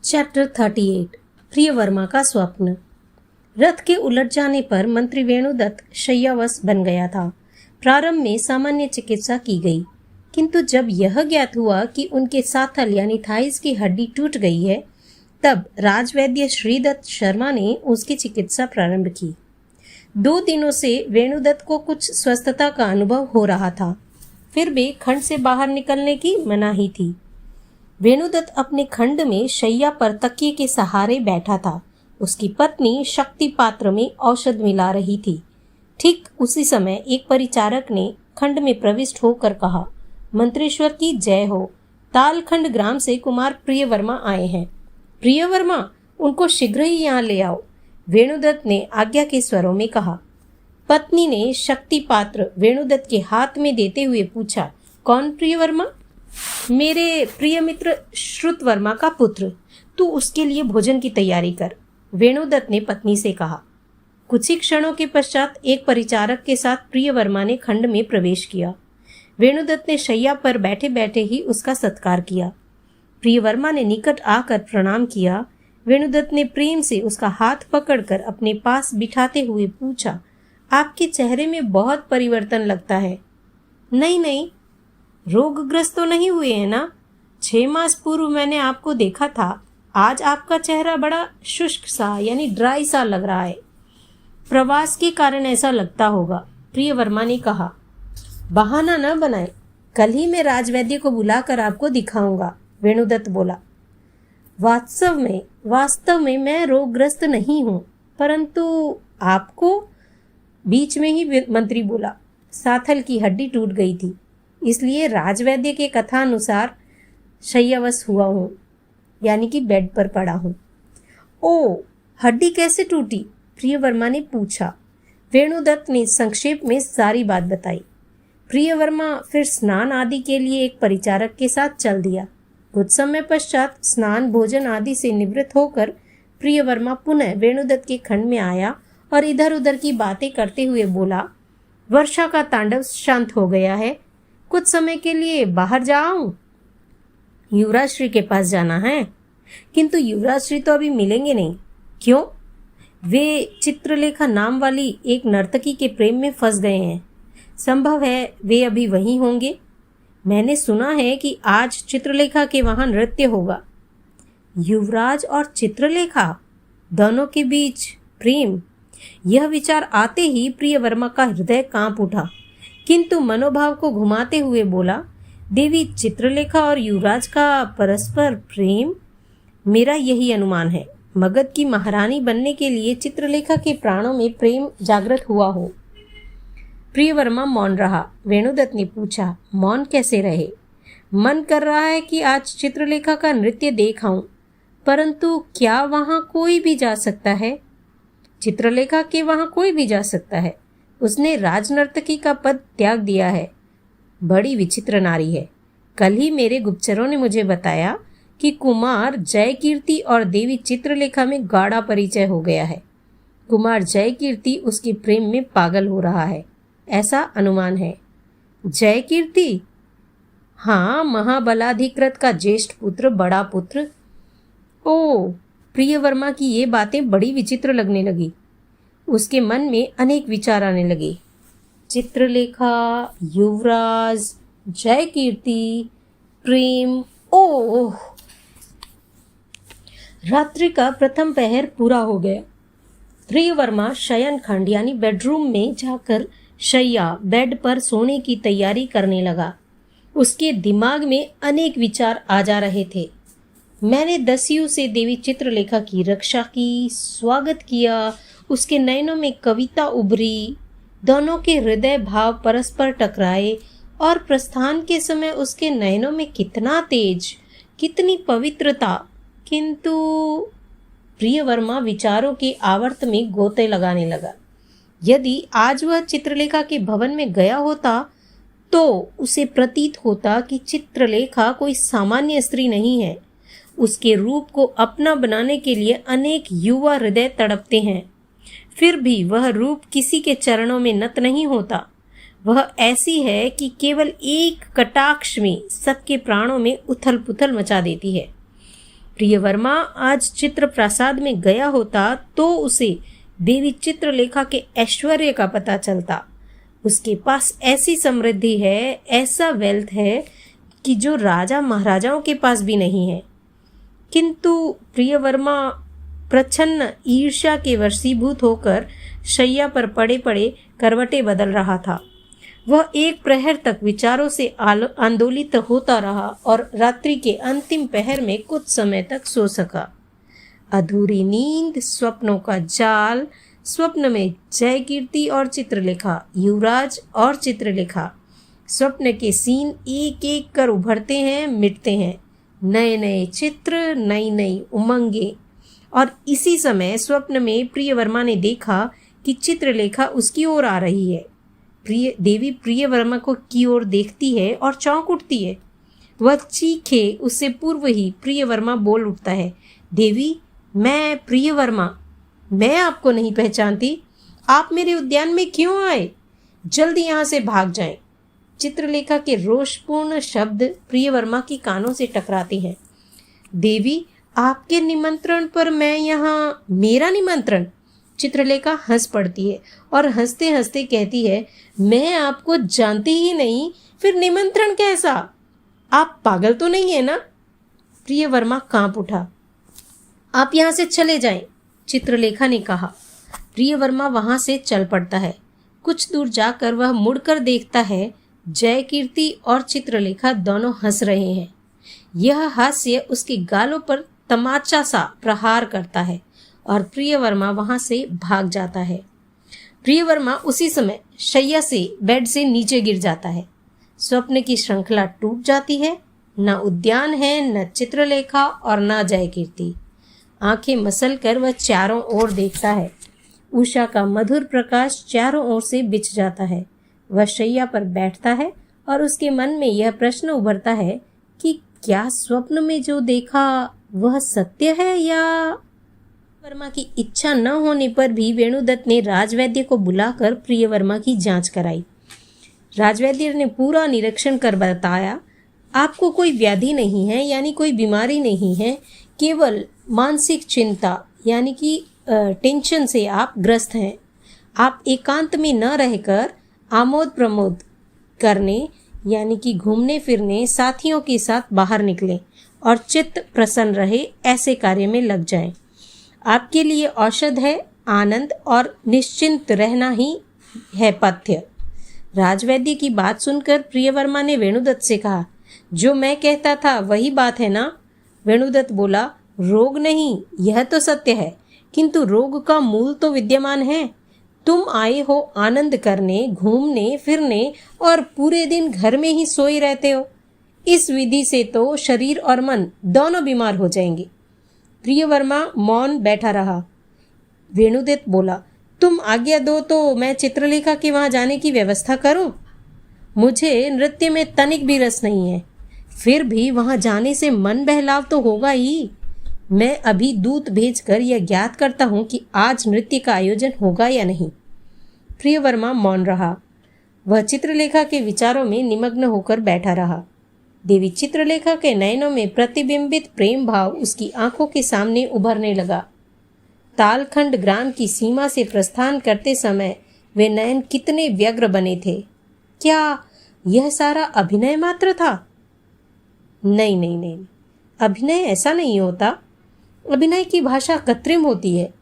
Chapter 38 प्रियवर्मा का स्वप्न। रथ के उलट जाने पर मंत्री वेणुदत्त शय्यावश बन गया था। प्रारंभ में सामान्य चिकित्सा की गई, किंतु जब यह ज्ञात हुआ कि उनके साथल यानी थाइस की हड्डी टूट गई है, तब राजवैद्य श्रीदत्त शर्मा ने उसकी चिकित्सा प्रारंभ की। 2 दिनों से वेणुदत्त को कुछ स्वस्थता का अनुभव हो रहा था, फिर भी खंड से बाहर निकलने की मनाही थी। वेणुदत्त अपने खंड में शैया पर तकिए के सहारे बैठा था। उसकी पत्नी शक्ति पात्र में औषध मिला रही थी। ठीक उसी समय एक परिचारक ने खंड में प्रविष्ट होकर कहा, मंत्रेश्वर की जय हो। तालखंड ग्राम से कुमार प्रियवर्मा आए हैं। प्रियवर्मा, उनको शीघ्र ही यहाँ ले आओ, वेणुदत्त ने आज्ञा के स्वरों में कहा। पत्नी ने शक्ति पात्र वेणुदत्त के हाथ में देते हुए पूछा, कौन प्रियवर्मा? मेरे प्रिय मित्र श्रुतवर्मा का पुत्र। तू उसके लिए भोजन की तैयारी कर, वेणुदत्त ने पत्नी से कहा। कुछ ही क्षणों के पश्चात एक परिचारक के साथ प्रियवर्मा ने खंड में प्रवेश किया। वेणुदत्त ने शैया पर बैठे बैठे ही उसका सत्कार किया। प्रियवर्मा ने निकट आकर प्रणाम किया। वेणुदत्त ने प्रेम से उसका हाथ पकड़कर अपने पास बिठाते हुए पूछा, आपके चेहरे में बहुत परिवर्तन लगता है। नहीं, रोगग्रस्त तो नहीं हुए हैं ना? 6 मास पूर्व मैंने आपको देखा था। आज आपका चेहरा बड़ा शुष्क सा यानी ड्राई सा लग रहा है। प्रवास के कारण ऐसा लगता होगा, प्रियवर्मा ने कहा। बहाना न बनाए, कल ही मैं राजवैद्य को बुलाकर आपको दिखाऊंगा, वेणुदत्त बोला। वास्तव में मैं रोगग्रस्त नहीं हूँ, परंतु आपको, बीच में ही मंत्री बोला, साथल की हड्डी टूट गई थी, इसलिए राजवैद्य के कथानुसार शय्यावश हुआ हूँ, यानी कि बेड पर पड़ा हूँ। ओ, हड्डी कैसे टूटी? प्रियवर्मा ने पूछा। वेणुदत्त ने संक्षेप में सारी बात बताई। प्रियवर्मा फिर स्नान आदि के लिए एक परिचारक के साथ चल दिया। कुछ समय पश्चात स्नान भोजन आदि से निवृत्त होकर प्रियवर्मा पुनः वेणुदत्त के खंड में आया और इधर उधर की बातें करते हुए बोला, वर्षा का तांडव शांत हो गया है, कुछ समय के लिए बाहर जाऊं? युवराज श्री के पास जाना है, किंतु युवराज श्री तो अभी मिलेंगे नहीं। क्यों? वे चित्रलेखा नाम वाली एक नर्तकी के प्रेम में फंस गए हैं। संभव है वे अभी वहीं होंगे। मैंने सुना है कि आज चित्रलेखा के वहां नृत्य होगा। युवराज और चित्रलेखा दोनों के बीच प्रेम, यह विचार आते ही प्रियवर्मा का हृदय कांप उठा, किंतु मनोभाव को घुमाते हुए बोला, देवी चित्रलेखा और युवराज का परस्पर प्रेम? मेरा यही अनुमान है। मगध की महारानी बनने के लिए चित्रलेखा के प्राणों में प्रेम जागृत हुआ हो। प्रियवर्मा मौन रहा। वेणुदत्त ने पूछा, मौन कैसे रहे? मन कर रहा है कि आज चित्रलेखा का नृत्य देखाऊं, परंतु क्या वहां कोई भी जा सकता है? चित्रलेखा के वहां कोई भी जा सकता है। उसने राजनर्तकी का पद त्याग दिया है। बड़ी विचित्र नारी है। कल ही मेरे गुप्तचरों ने मुझे बताया कि कुमार जयकीर्ति और देवी चित्रलेखा में गाढ़ा परिचय हो गया है। कुमार जयकीर्ति उसके प्रेम में पागल हो रहा है, ऐसा अनुमान है। जयकीर्ति? हाँ, महाबलाधिकृत का ज्येष्ठ पुत्र, बड़ा पुत्र। ओ, प्रियवर्मा की ये बातें बड़ी विचित्र लगने लगी। उसके मन में अनेक विचार आने लगे। चित्रलेखा, युवराज, जयकीर्ति, प्रेम। ओह! रात्रि का प्रथम पहर पूरा हो गया। प्रियवर्मा शयन खंड यानी बेडरूम में जाकर शैया बेड पर सोने की तैयारी करने लगा। उसके दिमाग में अनेक विचार आ जा रहे थे। मैंने दस्यु से देवी चित्रलेखा की रक्षा की, स्वागत किया, उसके नयनों में कविता उभरी, दोनों के हृदय भाव परस्पर टकराए और प्रस्थान के समय उसके नयनों में कितना तेज, कितनी पवित्रता। किंतु प्रियवर्मा विचारों के आवर्त में गोते लगाने लगा। यदि आज वह चित्रलेखा के भवन में गया होता तो उसे प्रतीत होता कि चित्रलेखा कोई सामान्य स्त्री नहीं है। उसके रूप को अपना बनाने के लिए अनेक युवा हृदय तड़पते हैं, फिर भी वह रूप किसी के चरणों में नत नहीं होता। वह ऐसी है कि केवल एक कटाक्ष में सबके प्राणों में उथल पुथल मचा देती है। प्रियवर्मा आज चित्र प्रसाद में गया होता तो उसे देवी चित्रलेखा के ऐश्वर्य का पता चलता। उसके पास ऐसी समृद्धि है, ऐसा वेल्थ है कि जो राजा महाराजाओं के पास भी नहीं है। किंतु प्रियवर्मा प्रच्छन्न ईर्ष्या के वशीभूत होकर शैया पर पड़े पड़े करवटें बदल रहा था। वह एक प्रहर तक विचारों से आंदोलित होता रहा और रात्रि के अंतिम पहर में कुछ समय तक सो सका। अधूरी नींद, स्वप्नों का जाल, स्वप्न में जय कीर्ति और चित्रलेखा, युवराज और चित्रलेखा। स्वप्न के सीन एक एक कर उभरते हैं, मिटते हैं, नए नए चित्र, नई नई उमंगे। और इसी समय स्वप्न में प्रियवर्मा ने देखा कि चित्रलेखा उसकी ओर आ रही है। देवी प्रियवर्मा को की ओर देखती है और चौंक उठती है। वह चीखे उससे पूर्व ही प्रियवर्मा बोल उठता है, देवी, मैं प्रियवर्मा, मैं आपको नहीं पहचानती। आप मेरे उद्यान में क्यों आए? जल्दी यहाँ से भाग जाएं। चित्रलेखा के रोषपूर्ण शब्द प्रियवर्मा की कानों से टकराते हैं। देवी, आपके निमंत्रण पर मैं यहाँ। मेरा निमंत्रण? चित्रलेखा हंस पड़ती है और हंसते हंसते कहती है, मैं आपको जानती ही नहीं, फिर निमंत्रण कैसा? आप पागल तो नहीं है ना? प्रियवर्मा कांप उठा। आप यहाँ से चले जाएं, चित्रलेखा ने कहा। प्रियवर्मा वहां से चल पड़ता है। कुछ दूर जाकर वह मुड़कर देखता है, जय कीर्ति और चित्रलेखा दोनों हंस रहे हैं। यह हास्य उसके गालों पर तमाचा सा प्रहार करता है और प्रियवर्मा वहां से भाग जाता है। प्रियवर्मा उसी समय शैया से बेड से नीचे गिर जाता है। स्वप्न की श्रृंखला टूट जाती है। न उद्यान है, न चित्रलेखा और न जय कीर्ति। आंखें मसल कर वह चारों ओर देखता है। उषा का मधुर प्रकाश चारों ओर से बिछ जाता है। वह शैया पर बैठता है और उसके मन में यह प्रश्न उभरता है कि क्या स्वप्न में जो देखा वह सत्य है या। वर्मा की इच्छा न होने पर भी वेणुदत्त ने राजवैद्य को बुलाकर प्रियवर्मा की जांच कराई। राजवैद्य ने पूरा निरीक्षण कर बताया, आपको कोई व्याधि नहीं है, यानी कोई बीमारी नहीं है, केवल मानसिक चिंता यानी कि टेंशन से आप ग्रस्त हैं। आप एकांत में न रहकर आमोद प्रमोद करने यानी कि घूमने फिरने, साथियों के साथ बाहर निकलें और चित्त प्रसन्न रहे, ऐसे कार्य में लग जाएं। आपके लिए औषध है आनंद और निश्चिंत रहना ही है पथ्य। राजवैद्य की बात सुनकर प्रियवर्मा ने वेणुदत्त से कहा, जो मैं कहता था वही बात है ना? वेणुदत्त बोला, रोग नहीं, यह तो सत्य है, किंतु रोग का मूल तो विद्यमान है। तुम आए हो आनंद करने, घूमने फिरने और पूरे दिन घर में ही सोए रहते हो। इस विधि से तो शरीर और मन दोनों बीमार हो जाएंगे। प्रियवर्मा मौन बैठा रहा। वेणुदत्त बोला, तुम आज्ञा दो तो मैं चित्रलेखा के वहां जाने की व्यवस्था करूं। मुझे नृत्य में तनिक भी रस नहीं है, फिर भी वहां जाने से मन बहलाव तो होगा ही। मैं अभी दूत भेजकर यह ज्ञात करता हूं कि आज नृत्य का आयोजन होगा या नहीं। प्रियवर्मा मौन रहा। वह चित्रलेखा के विचारों में निमग्न होकर बैठा रहा। देवी चित्रलेखा के नयनों में प्रतिबिंबित प्रेम भाव उसकी आंखों के सामने उभरने लगा। तालखंड ग्राम की सीमा से प्रस्थान करते समय वे नयन कितने व्यग्र बने थे। क्या यह सारा अभिनय मात्र था? नहीं नहीं नहीं, अभिनय ऐसा नहीं होता। अभिनय की भाषा कृत्रिम होती है।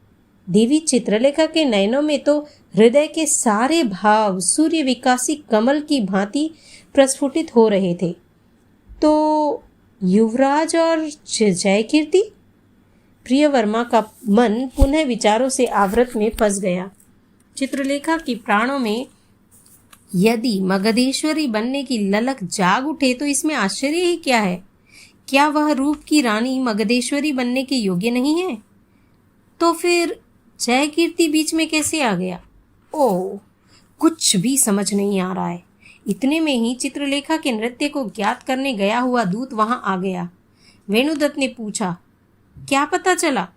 देवी चित्रलेखा के नयनों में तो हृदय के सारे भाव सूर्य विकासी कमल की भांति प्रस्फुटित हो रहे थे। तो युवराज और जय कीर्ति? प्रियवर्मा का मन पुनः विचारों से आवृत में फंस गया। चित्रलेखा के प्राणों में यदि मगधेश्वरी बनने की ललक जाग उठे तो इसमें आश्चर्य ही क्या है? क्या वह रूप की रानी मगधेश्वरी बनने के योग्य नहीं है? तो फिर जय कीर्ति बीच में कैसे आ गया? ओह, कुछ भी समझ नहीं आ रहा है। इतने में ही चित्रलेखा के नृत्य को ज्ञात करने गया हुआ दूत वहां आ गया। वेणुदत्त ने पूछा, क्या पता चला?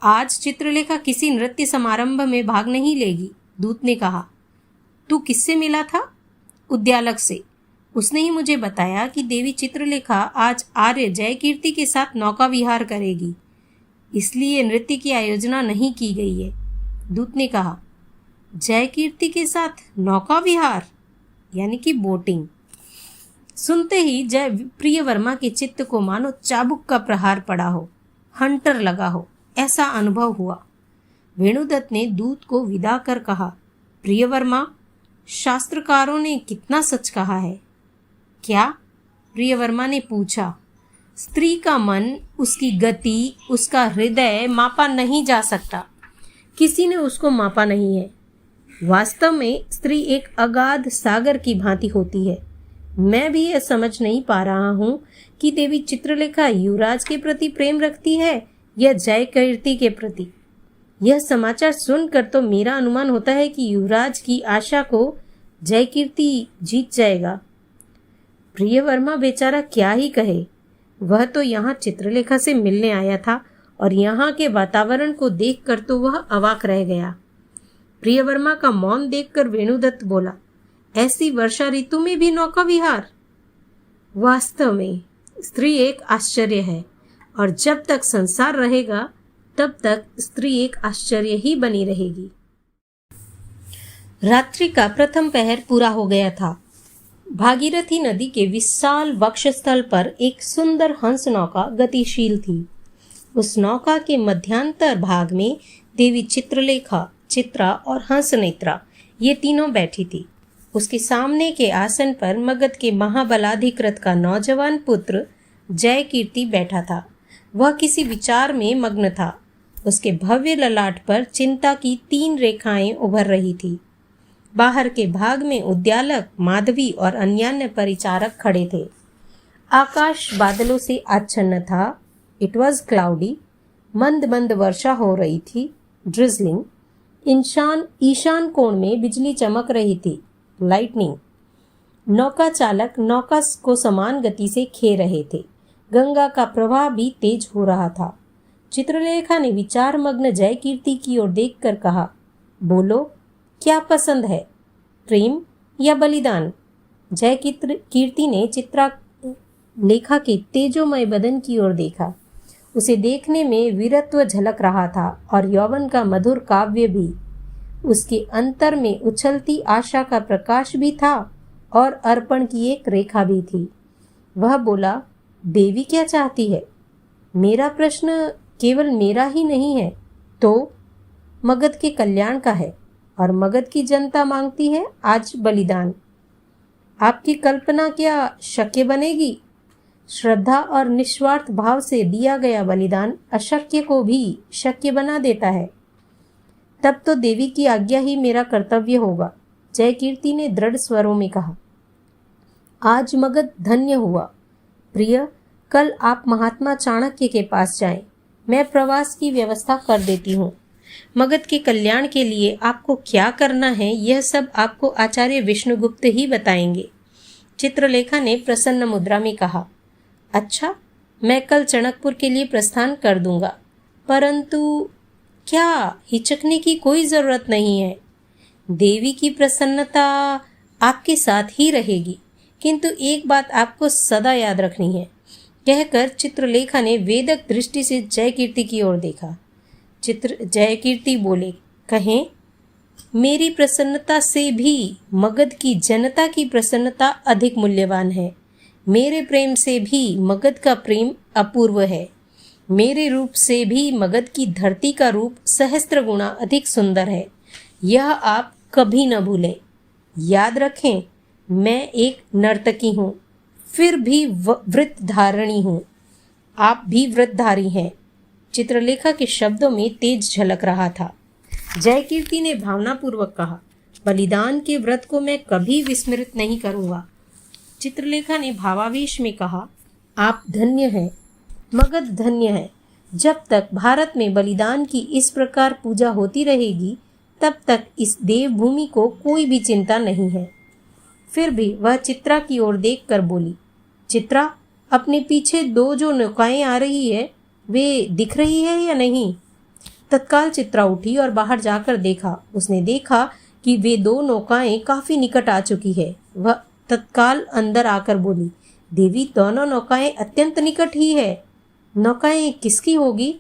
आज चित्रलेखा किसी नृत्य समारंभ में भाग नहीं लेगी, दूत ने कहा। तू किससे मिला था? उद्यालक से। उसने ही मुझे बताया कि देवी चित्रलेखा आज आर्य जयकीर्ति के साथ नौका विहार करेगी, इसलिए नृत्य की आयोजना नहीं की गई है। दूत ने कहा, जयकीर्ति के साथ नौका विहार यानी कि बोटिंग। सुनते ही जय प्रियवर्मा के चित्त को मानो चाबुक का प्रहार पड़ा हो, हंटर लगा हो, ऐसा अनुभव हुआ। वेणुदत्त ने दूत को विदा कर कहा, प्रियवर्मा, शास्त्रकारों ने कितना सच कहा है। क्या? प्रियवर्मा ने पूछा। स्त्री का मन, उसकी गति, उसका हृदय मापा नहीं जा सकता। किसी ने उसको मापा नहीं है। वास्तव में स्त्री एक अगाध सागर की भांति होती है। मैं भी यह समझ नहीं पा रहा हूं कि देवी चित्रलेखा युवराज के प्रति प्रेम रखती है या जयकीर्ति के प्रति। यह समाचार सुनकर तो मेरा अनुमान होता है कि युवराज की आशा को जयकीर्ति जीत जाएगा। प्रियवर्मा बेचारा क्या ही कहे। वह तो यहाँ चित्रलेखा से मिलने आया था और यहाँ के वातावरण को देखकर तो वह अवाक रह गया। प्रियवर्मा का मौन देखकर वेणुदत्त बोला, ऐसी वर्षा ऋतु में भी नौका विहार? वास्तव में स्त्री एक आश्चर्य है और जब तक संसार रहेगा तब तक स्त्री एक आश्चर्य ही बनी रहेगी। रात्रि का प्रथम पहर पूरा हो गया था। भागीरथी नदी के विशाल वक्षस्थल पर एक सुंदर हंस नौका गतिशील थी। उस नौका के मध्यांतर भाग में देवी चित्रलेखा, चित्रा और हंसनेत्रा ये तीनों बैठी थी। उसके सामने के आसन पर मगध के महाबलाधिकृत का नौजवान पुत्र जयकीर्ति बैठा था। वह किसी विचार में मग्न था। उसके भव्य ललाट पर चिंता की 3 रेखाएं उभर रही थी। बाहर के भाग में उद्यालक, माधवी और अन्यान्य परिचारक खड़े थे। आकाश बादलों से आच्छन्न था। It was cloudy. मंद मंद वर्षा हो रही थी, ड्रिजलिंग। ईशान कोण में बिजली चमक रही थी, लाइटनिंग। नौका चालक नौका को समान गति से खे रहे थे। गंगा का प्रवाह भी तेज हो रहा था। चित्रलेखा ने विचार मग्न जयकीर्ति की ओर देखकर कहा, बोलो, क्या पसंद है, प्रेम या बलिदान? जयकीर्ति ने चित्रलेखा के तेजोमय बदन की ओर देखा। उसे देखने में वीरत्व झलक रहा था और यौवन का मधुर काव्य भी। उसके अंतर में उछलती आशा का प्रकाश भी था और अर्पण की एक रेखा भी थी। वह बोला, देवी क्या चाहती है? मेरा प्रश्न केवल मेरा ही नहीं है, तो मगध के कल्याण का है और मगध की जनता मांगती है आज बलिदान। आपकी कल्पना क्या शक्य बनेगी? श्रद्धा और निस्वार्थ भाव से दिया गया बलिदान अशक्य को भी शक्य बना देता है। तब तो देवी की आज्ञा ही मेरा कर्तव्य होगा, जयकीर्ति ने दृढ़ स्वरों में कहा। आज मगध धन्य हुआ। प्रिय, कल आप महात्मा चाणक्य के पास जाएं। मैं प्रवास की व्यवस्था कर देती हूँ। मगध के कल्याण के लिए आपको क्या करना है, यह सब आपको आचार्य विष्णुगुप्त ही बताएंगे। चित्रलेखा ने प्रसन्न मुद्रा में कहा, अच्छा, मैं कल चणकपुर के लिए प्रस्थान कर दूंगा, परंतु क्या हिचकने की कोई जरूरत नहीं है। देवी की प्रसन्नता आपके साथ ही रहेगी, किंतु एक बात आपको सदा याद रखनी है, कहकर चित्रलेखा ने वेदक दृष्टि से जयकीर्ति की ओर देखा। जयकीर्ति बोले, कहें, मेरी प्रसन्नता से भी मगध की जनता की प्रसन्नता अधिक मूल्यवान है। मेरे प्रेम से भी मगध का प्रेम अपूर्व है। मेरे रूप से भी मगध की धरती का रूप सहस्त्र गुणा अधिक सुंदर है। यह आप कभी न भूलें। याद रखें, मैं एक नर्तकी हूँ, फिर भी वृत्तधारिणी हूँ। आप भी वृत्तधारी हैं। चित्रलेखा के शब्दों में तेज झलक रहा था। जयकीर्ति ने भावनापूर्वक कहा, बलिदान के व्रत को मैं कभी विस्मृत नहीं करूँगा। चित्रलेखा ने भावावेश में कहा, आप धन्य हैं, मगध धन्य है। जब तक भारत में बलिदान की इस प्रकार पूजा होती रहेगी, तब तक इस देवभूमि को कोई भी चिंता नहीं है। फिर भी वह चित्रा की ओर देखकर बोली, चित्रा, अपने पीछे 2 जो नौकाएं आ रही है, वे दिख रही है या नहीं? तत्काल चित्रा उठी और बाहर जाकर देखा। उसने देखा कि वे 2 नौकाएं काफी निकट आ चुकी है। वह तत्काल अंदर आकर बोली, देवी दोनों नौकाएं अत्यंत निकट ही है। नौकाएं किसकी होगी?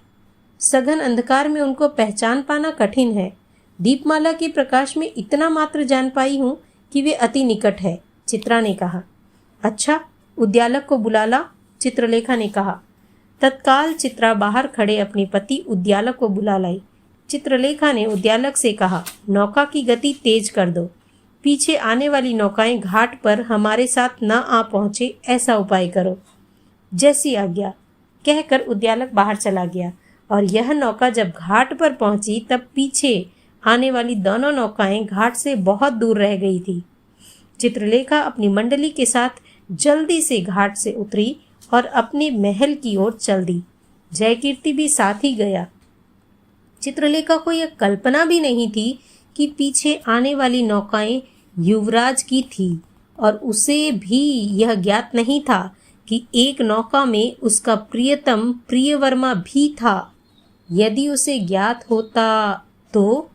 सघन अंधकार में उनको पहचान पाना कठिन है। दीपमाला के प्रकाश में इतना मात्र जान पाई हूँ कि वे अति निकट है, चित्रा ने कहा। अच्छा, उद्यालक को बुला ला, चित्रलेखा ने कहा। तत्काल चित्रा बाहर खड़े अपने पति उद्यालक को बुला लाई। चित्रलेखा ने उद्यालक से कहा, नौका की गति तेज कर दो। पीछे आने वाली नौकाएं घाट पर हमारे साथ न आ पहुंचे, ऐसा उपाय करो। जैसी आज्ञा, कहकर उद्यालक बाहर चला गया और यह नौका जब घाट पर पहुंची तब पीछे आने वाली दोनों नौकाएं घाट से बहुत दूर रह गई थी। चित्रलेखा अपनी मंडली के साथ जल्दी से घाट से उतरी और अपने महल की ओर चल दी। जयकीर्ति भी साथ ही गया। चित्रलेखा को यह कल्पना भी नहीं थी कि पीछे आने वाली नौकाएं युवराज की थी और उसे भी यह ज्ञात नहीं था कि एक नौका में उसका प्रियतम प्रियवर्मा भी था। यदि उसे ज्ञात होता तो